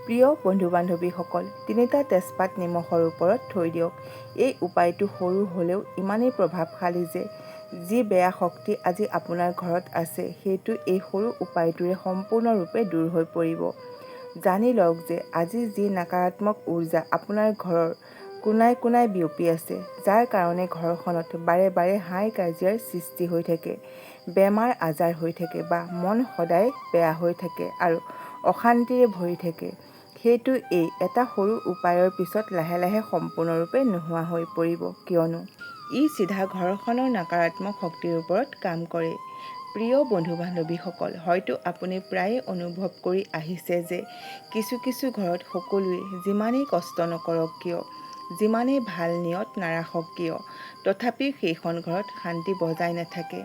প্ৰিয় বন্ধু-বান্ধৱীসকল, ৩টা তেজপাত নিমখৰ ওপৰত থৈ দিয়ক। এই উপায়টো সৰু হ'লেও ইমানেই প্ৰভাৱশালী যে যি বেয়া শক্তি আজি আপোনাৰ ঘৰত আছে সেইটো এই সৰু উপায়টোৰে সম্পূৰ্ণৰূপে দূৰ হৈ পৰিব। জানি লওক যে আজি যি নকাৰাত্মক উৰ্জা আপোনাৰ ঘৰৰ কোণাই কোণাই বিয়পি আছে, যাৰ কাৰণে ঘৰখনত বাৰে বাৰে হাই কাজিয়াৰ সৃষ্টি হৈ থাকে, বেমাৰ আজাৰ হৈ থাকে বা মন সদায় বেয়া হৈ থাকে আৰু অশান্তিৰে ভৰি থাকে, সেইটো এই এটা সৰু উপায়ৰ পিছত লাহে লাহে সম্পূৰ্ণৰূপে নোহোৱা হৈ পৰিব, কিয়নো ই চিধা ঘৰখনৰ নকাৰাত্মক শক্তিৰ ওপৰত কাম কৰে। প্ৰিয় বন্ধু-বান্ধৱীসকল, হয়তো আপুনি প্ৰায়ে অনুভৱ কৰি আহিছে যে কিছু কিছু ঘৰত সকলোৱে যিমানেই কষ্ট নকৰক কিয়, যিমানেই ভাল নিয়ত নাৰাখক কিয়, তথাপিও সেইখন ঘৰত শান্তি বজাই নাথাকে।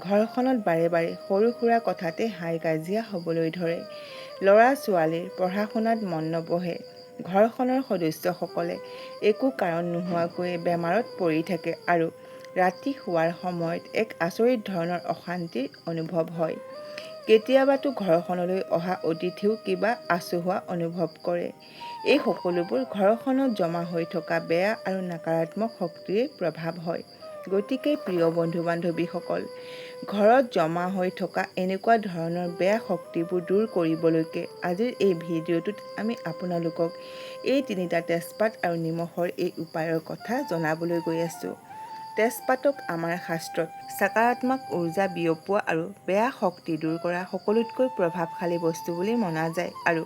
ঘৰখনত বাৰে বাৰে সৰু সুৰা কথাতে হাই কাজিয়া হ'বলৈ ধৰে। ল'ৰা-ছোৱালীৰ পঢ়া শুনাত মন নবহে। ঘৰখনৰ সদস্যসকলে একো কাৰণ নোহোৱাকৈয়ে বেমাৰত পৰি থাকে আৰু ৰাতি শোৱাৰ সময়ত এক আচৰিত ধৰণৰ অশান্তিৰ অনুভৱ হয়। কেতিয়াবাতো ঘৰখনলৈ অহা অতিথিও কিবা আচহুৱা অনুভৱ কৰে। এই সকলোবোৰ ঘৰখনত জমা হৈ থকা বেয়া আৰু নকাৰাত্মক শক্তিৰে প্ৰভাৱ হয়। গতিকে প্ৰিয় বন্ধু-বান্ধৱীসকল, ঘৰত জমা হৈ থকা এনেকুৱা ধৰণৰ বেয়া শক্তিবোৰ দূৰ কৰিবলৈকে আজিৰ এই ভিডিঅ'টোত আমি আপোনালোকক এই ৩টা তেজপাত আৰু নিমখৰ এই উপায়ৰ কথা জনাবলৈ গৈ আছোঁ। তেজপাতক আমাৰ শাস্ত্ৰত সকাৰাত্মক উৰ্জা বিয়পোৱা আৰু বেয়া শক্তি দূৰ কৰা সকলোতকৈ প্ৰভাৱশালী বস্তু বুলি মনা যায় আৰু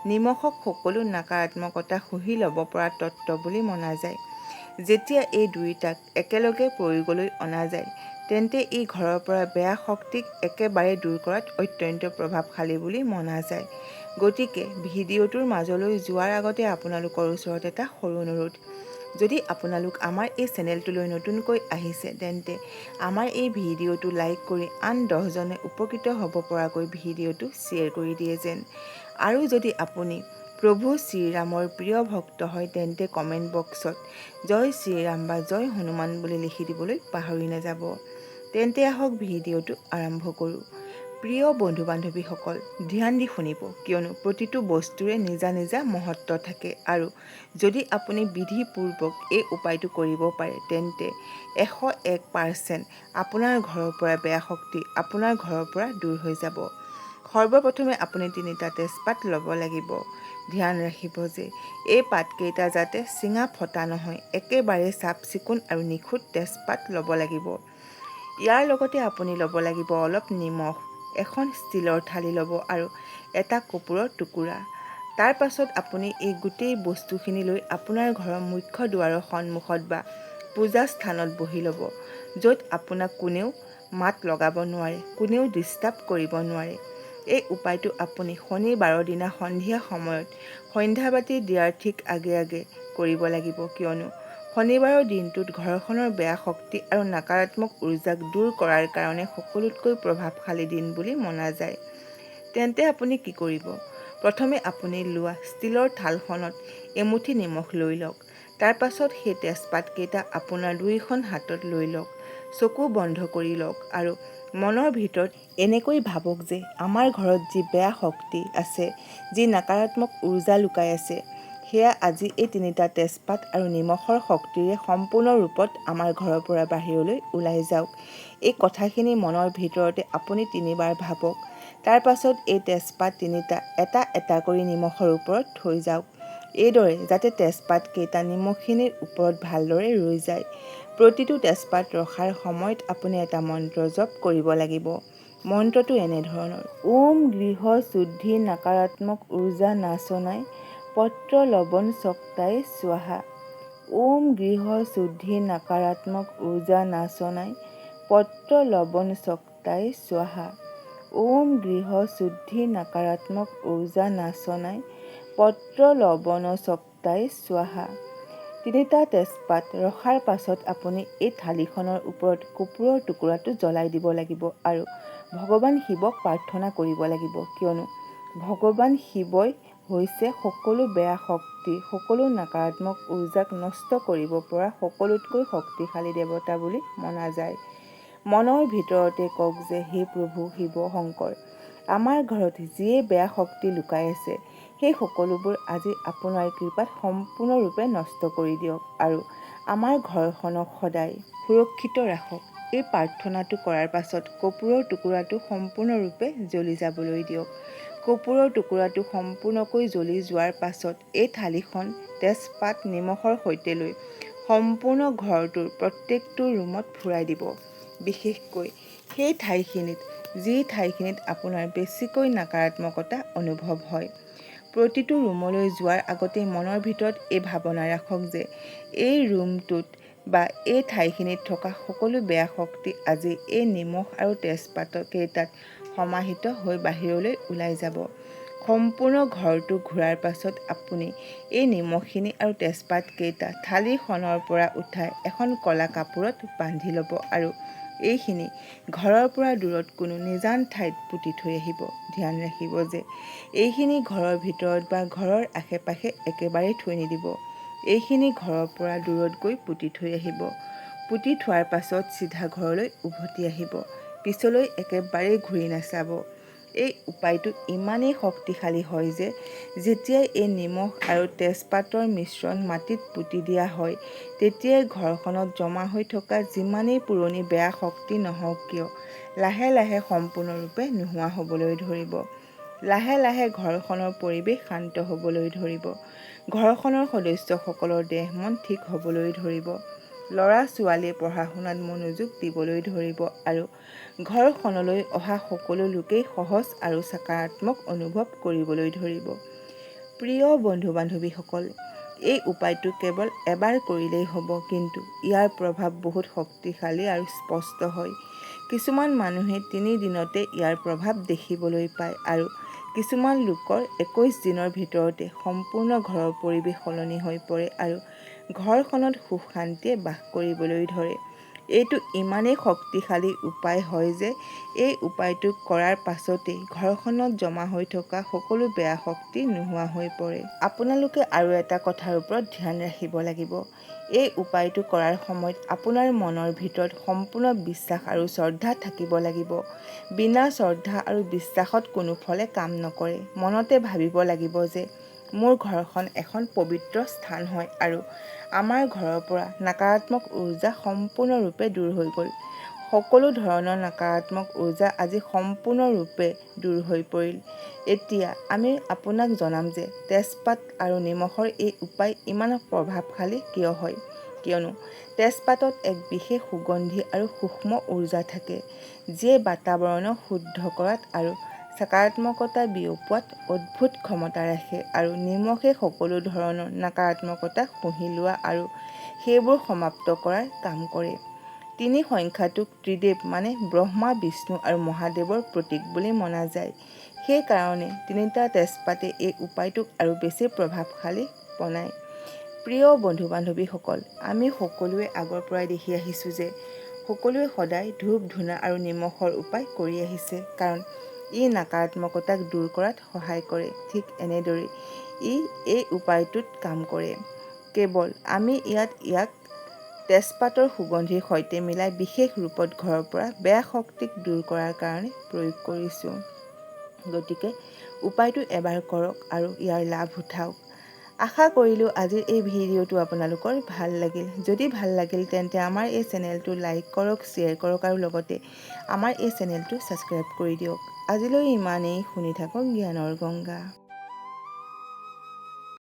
নিমখক সকলো নকাৰাত্মকতা শুহি ল'ব পৰা তত্ত্ব বুলি মনা যায়। যেতিয়া এই দুয়োটাক একেলগে প্ৰয়োগলৈ অনা যায়, তেন্তে ই ঘৰৰ পৰা বেয়া শক্তিক একেবাৰে দূৰ কৰাত অত্যন্ত প্ৰভাৱশালী বুলি মনা যায়। গতিকে ভিডিঅ'টোৰ মাজলৈ যোৱাৰ আগতে আপোনালোকৰ ওচৰত এটা সৰু অনুৰোধ। যদি আপোনালোক আমাৰ এই চেনেলটোলৈ নতুনকৈ আহিছে, তেন্তে আমাৰ এই ভিডিঅ'টো লাইক কৰি আন 10জনে উপকৃত হ'ব পৰাকৈ ভিডিঅ'টো শ্বেয়াৰ কৰি দিয়ে যেন। আৰু যদি আপুনি প্ৰভু শ্ৰীৰামৰ প্ৰিয় ভক্ত হয়, তেন্তে কমেণ্ট বক্সত জয় শ্ৰীৰাম বা জয় হনুমান বুলি লিখি দিবলৈ পাহৰি নাযাব। তেন্তে আহক ভিডিঅ'টো আৰম্ভ কৰোঁ। প্ৰিয় বন্ধু-বান্ধৱীসকল, ধ্যান দি শুনিব, কিয়নো প্ৰতিটো বস্তুৰে নিজা নিজা মহত্ব থাকে আৰু যদি আপুনি বিধিপূৰ্বক এই উপায়টো কৰিব পাৰে, তেন্তে 101% আপোনাৰ ঘৰৰ পৰা বেয়া শক্তি আপোনাৰ ঘৰৰ পৰা দূৰ হৈ যাব। সৰ্বপ্ৰথমে আপুনি 3টা তেজপাত ল'ব লাগিব। ধ্যান ৰাখিব যে এই পাতকেইটা যাতে চিঙা ফটা নহয়, একেবাৰে চাফ চিকুণ আৰু নিখুঁত তেজপাত ল'ব লাগিব। ইয়াৰ লগতে আপুনি ল'ব লাগিব অলপ নিমখ, এখন ষ্টীলৰ থালি ল'ব আৰু এটা কৰ্পূৰৰ টুকুৰা। তাৰ পাছত আপুনি এই গোটেই বস্তুখিনি লৈ আপোনাৰ ঘৰৰ মুখ্য দুৱাৰৰ সন্মুখত বা পূজা স্থানত বহি ল'ব, য'ত আপোনাক কোনেও মাত লগাব নোৱাৰে, কোনেও ডিষ্টাৰ্ব কৰিব নোৱাৰে। এই উপায়টো আপুনি শনিবাৰৰ দিনা সন্ধিয়া সময়ত সন্ধ্যাবাতি দিয়াৰ ঠিক আগে আগে কৰিব লাগিব, কিয়নো শনিবাৰৰ দিনটোত ঘৰখনৰ বেয়া শক্তি আৰু নকাৰাত্মক উৰ্জাক দূৰ কৰাৰ কাৰণে সকলোতকৈ প্ৰভাৱশালী দিন বুলি মনা যায়। তেন্তে আপুনি কি কৰিব? প্ৰথমে আপুনি লোৱা ষ্টীলৰ থালখনত এমুঠি নিমখ লৈ লওক। তাৰ পাছত সেই তেজপাতকেইটা আপোনাৰ দুয়োখন হাতত লৈ লওক, চকু বন্ধ কৰি লওক আৰু মনৰ ভিতৰত এনেকৈ ভাবক যে আমাৰ ঘৰত যি বেয়া শক্তি আছে, যি নকাৰাত্মক উৰ্জা লুকাই আছে, সেয়া আজি এই 3টা তেজপাত আৰু নিমখৰ শক্তিৰে সম্পূৰ্ণ ৰূপত আমাৰ ঘৰৰ পৰা বাহিৰলৈ ওলাই যাওক। এই কথাখিনি মনৰ ভিতৰতে আপুনি 3বাৰ ভাবক। তাৰ পাছত এই তেজপাত 3টা এটা এটা কৰি নিমখৰ ওপৰত থৈ যাওক, এইদৰে যাতে তেজপাতকেইটা নিমখখিনিৰ ওপৰত ভালদৰে ৰৈ যায়। প্ৰতিটো তেজপাত ৰখাৰ সময়ত আপুনি এটা মন্ত্ৰ জপ কৰিব লাগিব। মন্ত্ৰটো এনেধৰণৰ: ওম গৃহ শুদ্ধি নকাৰাত্মক উৰ্জা নাশনায় পত্ৰ লৱণ শক্তায় স্বাহা। ওম গৃহ শুদ্ধি নকাৰাত্মক উৰ্জা নাশনায় পত্ৰ লৱণ শক্তায় স্বাহা। ওম গৃহ শুদ্ধি নকাৰাত্মক উৰ্জা নাশনায় পত্ৰ লৱণ শক্তায় স্বাহা। 3টা তেজপাত ৰখাৰ পাছত আপুনি এই থালিখনৰ ওপৰত কৰ্পূৰৰ টুকুৰাটো জ্বলাই দিব লাগিব আৰু ভগৱান শিৱক প্ৰাৰ্থনা কৰিব লাগিব, কিয়নো ভগৱান শিৱই হৈছে সকলো বেয়া শক্তি, সকলো নকাৰাত্মক উৰ্জাক নষ্ট কৰিব পৰা সকলোতকৈ শক্তিশালী দেৱতা বুলি মনা যায়। মনৰ ভিতৰতে কওক যে হে প্ৰভু শিৱ শংকৰ, আমাৰ ঘৰত যিয়ে বেয়া শক্তি লুকাই আছে, সেই সকলোবোৰ আজি আপোনাৰ কৃপাত সম্পূৰ্ণৰূপে নষ্ট কৰি দিয়ক আৰু আমাৰ ঘৰখনক সদায় সুৰক্ষিত ৰাখক। এই প্ৰাৰ্থনাটো কৰাৰ পাছত কৰ্পূৰৰ টুকুৰাটো সম্পূৰ্ণৰূপে জ্বলি যাবলৈ দিয়ক। কৰ্পূৰৰ টুকুৰাটো সম্পূৰ্ণকৈ জ্বলি যোৱাৰ পাছত এই থালিখন তেজপাত নিমখৰ সৈতে লৈ সম্পূৰ্ণ ঘৰটোৰ প্ৰত্যেকটো ৰুমত ফুৰাই দিব। বিশেষকৈ সেই ঠাইখিনিত যি ঠাইখিনিত আপোনাৰ বেছিকৈ নকাৰাত্মকতা অনুভৱ হয়। প্ৰতিটো ৰুমলৈ যোৱাৰ আগতে মনৰ ভিতৰত এই ভাৱনা ৰাখক যে এই ৰুমটোত বা এই ঠাইখিনিত থকা সকলো বেয়া শক্তি আজি এই নিমখ আৰু তেজপাত কেইটাত সমাহিত হৈ বাহিৰলৈ ওলাই যাব। সম্পূৰ্ণ ঘৰটো ঘূৰাৰ পাছত আপুনি এই নিমখখিনি আৰু তেজপাত কেইটা থালিখনৰ পৰা উঠাই এখন ক'লা কাপোৰত বান্ধি ল'ব আৰু এইখিনি ঘৰৰ পৰা দূৰত কোনো নিজান ঠাইত পুতি থৈ আহিব। ধ্যান ৰাখিব যে এইখিনি ঘৰৰ ভিতৰত বা ঘৰৰ আশে পাশে একেবাৰেই থৈ নিদিব। এইখিনি ঘৰৰ পৰা দূৰত গৈ পুতি থৈ আহিব। পুতি থোৱাৰ পাছত চিধা ঘৰলৈ উভতি আহিব। পিছলৈ একেবাৰেই ঘূৰি নাচাব। এই উপায়টো ইমানেই শক্তিশালী হয় যে যেতিয়াই এই নিমখ আৰু তেজপাতৰ মিশ্ৰণ মাটিত পুতি দিয়া হয় তেতিয়াই ঘৰখনত জমা হৈ থকা যিমানেই পুৰণি বেয়া শক্তি নহওক কিয় লাহে লাহে সম্পূৰ্ণৰূপে নোহোৱা হ'বলৈ ধৰিব। লাহে লাহে ঘৰখনৰ পৰিৱেশ শান্ত হ'বলৈ ধৰিব। ঘৰখনৰ সদস্যসকলৰ দেহ মন ঠিক হ'বলৈ ধৰিব। ল'ৰা ছোৱালীয়ে পঢ়া শুনাত মনোযোগ দিবলৈ ধৰিব আৰু ঘৰখনলৈ অহা সকলো লোকেই সহজ আৰু সকাৰাত্মক অনুভৱ কৰিবলৈ ধৰিব। প্ৰিয় বন্ধু বান্ধৱীসকল, এই উপায়টো কেৱল এবাৰ কৰিলেই হ'ব, কিন্তু ইয়াৰ প্ৰভাৱ বহুত শক্তিশালী আৰু স্পষ্ট হয়। কিছুমান মানুহে 3 দিনতে ইয়াৰ প্ৰভাৱ দেখিবলৈ পায় আৰু কিছুমান লোকৰ 21 দিনৰ ভিতৰতে সম্পূৰ্ণ ঘৰৰ পৰিৱেশ সলনি হৈ পৰে আৰু ঘৰখনত সুখ শান্তিয়ে বাস কৰিবলৈ ধৰে। এইটো ইমানেই শক্তিশালী উপায় হয় যে এই উপায়টো কৰাৰ পাছতেই ঘৰখনত জমা হৈ থকা সকলো বেয়া শক্তি নোহোৱা হৈ পৰে। আপোনালোকে আৰু এটা কথাৰ ওপৰত ধ্যান ৰাখিব লাগিব। এই উপায়টো কৰাৰ সময়ত আপোনাৰ মনৰ ভিতৰত সম্পূৰ্ণ বিশ্বাস আৰু শ্ৰদ্ধা থাকিব লাগিব। বিনা শ্ৰদ্ধা আৰু বিশ্বাসত কোনো ফলে কাম নকৰে। মনতে ভাবিব লাগিব যে মোৰ ঘৰখন এখন পবিত্ৰ স্থান হয় আৰু আমাৰ ঘৰৰ পৰা নকাৰাত্মক উৰ্জা সম্পূৰ্ণৰূপে দূৰ হৈ গ'ল। সকলো ধৰণৰ নকাৰাত্মক উৰ্জা আজি সম্পূৰ্ণৰূপে দূৰ হৈ পৰিল। এতিয়া আমি আপোনাক জনাম যে তেজপাত আৰু নিমখৰ এই উপায় ইমান প্ৰভাৱশালী কিয় হয়। কিয়নো তেজপাতত এক বিশেষ সুগন্ধি আৰু সূক্ষ্ম উৰ্জা থাকে, যিয়ে বাতাবৰণক শুদ্ধ কৰাত আৰু সকাৰাত্মকতা বিয়পোৱাত অদ্ভুত ক্ষমতা ৰাখে আৰু নিমখে সকলো ধৰণৰ নকাৰাত্মকতা শুহি লোৱা আৰু সেইবোৰ সমাপ্ত কৰাৰ কাম কৰে। 3 সংখ্যাটোক ত্ৰিদেৱ মানে ব্ৰহ্মা, বিষ্ণু আৰু মহাদেৱৰ প্ৰতীক বুলি মনা যায়। সেইকাৰণে 3টা তেজপাতে এই উপায়টোক আৰু বেছি প্ৰভাৱশালী বনায়। প্ৰিয় বন্ধু বান্ধৱীসকল, আমি সকলোৱে আগৰ পৰাই দেখি আহিছোঁ যে সকলোৱে সদায় ধূপ ধূনা আৰু নিমখৰ উপায় কৰি আহিছে, কাৰণ ই নকাৰাত্মকতাক দূৰ কৰাত সহায় কৰে। ঠিক এনেদৰে ই এই উপায়টোত কাম কৰে। কেৱল আমি ইয়াক তেজপাতৰ সুগন্ধিৰ সৈতে মিলাই বিশেষ ৰূপত ঘৰৰ পৰা বেয়া শক্তিক দূৰ কৰাৰ কাৰণে প্ৰয়োগ কৰিছোঁ। গতিকে উপায়টো এবাৰ কৰক আৰু ইয়াৰ লাভ উঠাওক। আশা কৰিলোঁ আজিৰ এই ভিডিঅ'টো আপোনালোকৰ ভাল লাগিল। যদি ভাল লাগিল তেন্তে আমাৰ এই চেনেলটো লাইক কৰক, শ্বেয়াৰ কৰক আৰু লগতে আমাৰ এই চেনেলটো ছাবস্ক্ৰাইব কৰি দিয়ক। আজিলৈ ইমানেই। শুনি থাকক জ্ঞানৰ গংগা।